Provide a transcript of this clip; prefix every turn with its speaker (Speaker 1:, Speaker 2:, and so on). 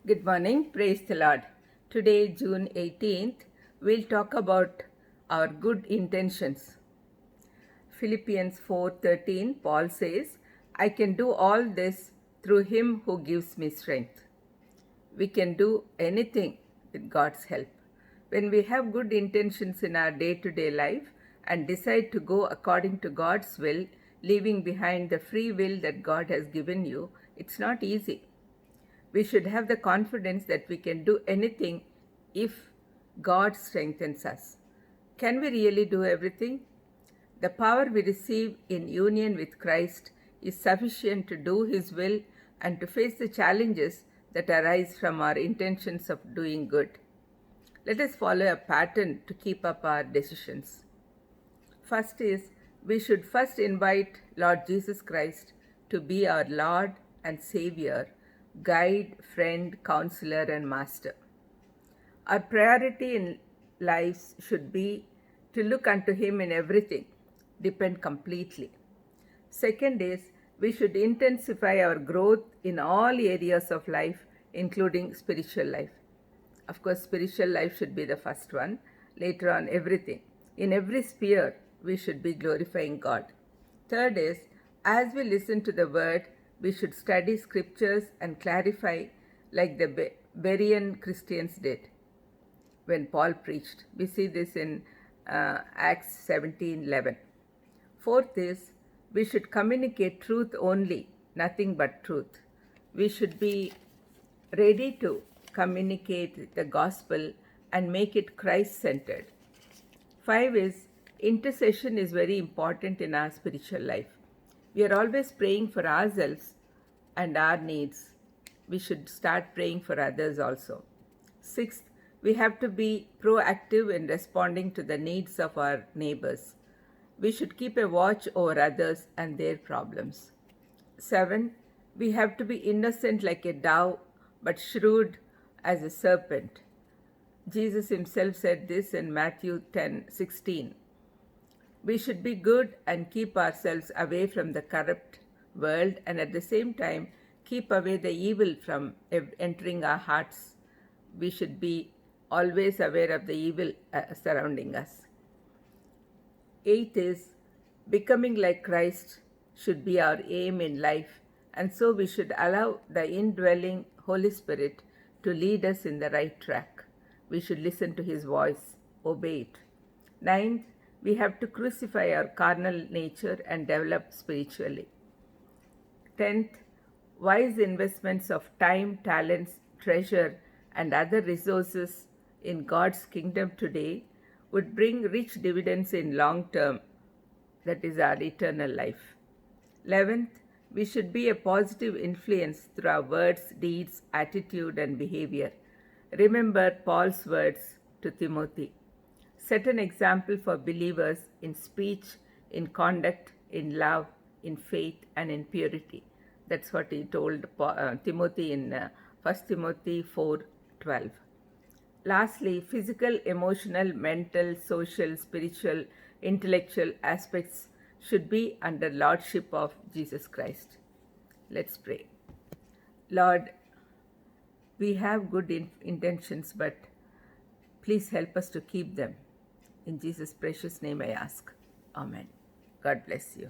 Speaker 1: Good morning, praise the Lord. Today, June 18th, we'll talk about our good intentions. Philippians 4:13, Paul says, I can do all this through him who gives me strength. We can do anything with God's help. When we have good intentions in our day-to-day life and decide to go according to God's will, leaving behind the free will that God has given you, it's not easy. We should have the confidence that we can do anything if God strengthens us. Can we really do everything? The power we receive in union with Christ is sufficient to do His will and to face the challenges that arise from our intentions of doing good. Let us follow a pattern to keep up our decisions. First is, we should first invite Lord Jesus Christ to be our Lord and Savior, guide, friend, counselor, and master. Our priority in lives should be to look unto Him in everything, depend completely. Second is, we should intensify our growth in all areas of life, including spiritual life. Of course, spiritual life should be the first one. Later on, everything. In every sphere, we should be glorifying God. Third is, as we listen to the word, we should study scriptures and clarify like the Berean Christians did when Paul preached. We see this in Acts 17:11. Fourth is, we should communicate truth only, nothing but truth. We should be ready to communicate the gospel and make it Christ-centered. 5 is, intercession is very important in our spiritual life. We are always praying for ourselves and our needs. We should start praying for others also. 6th, we have to be proactive in responding to the needs of our neighbors. We should keep a watch over others and their problems. 7, we have to be innocent like a dove, but shrewd as a serpent. Jesus himself said this in Matthew 10:16. We should be good and keep ourselves away from the corrupt world, and at the same time keep away the evil from entering our hearts. We should be always aware of the evil surrounding us. 8th is, becoming like Christ should be our aim in life, and so we should allow the indwelling Holy Spirit to lead us in the right track. We should listen to His voice, obey it. 9th, we have to crucify our carnal nature and develop spiritually. 10th, wise investments of time, talents, treasure, and other resources in God's kingdom today would bring rich dividends in long term, that is our eternal life. 11th, we should be a positive influence through our words, deeds, attitude, and behavior. Remember Paul's words to Timothy. Set an example for believers in speech, in conduct, in love, in faith, and in purity. That's what he told Timothy in 1 Timothy 4:12. Lastly, physical, emotional, mental, social, spiritual, intellectual aspects should be under lordship of Jesus Christ. Let's pray. Lord, we have good intentions, but please help us to keep them. In Jesus' precious name I ask. Amen. God bless you.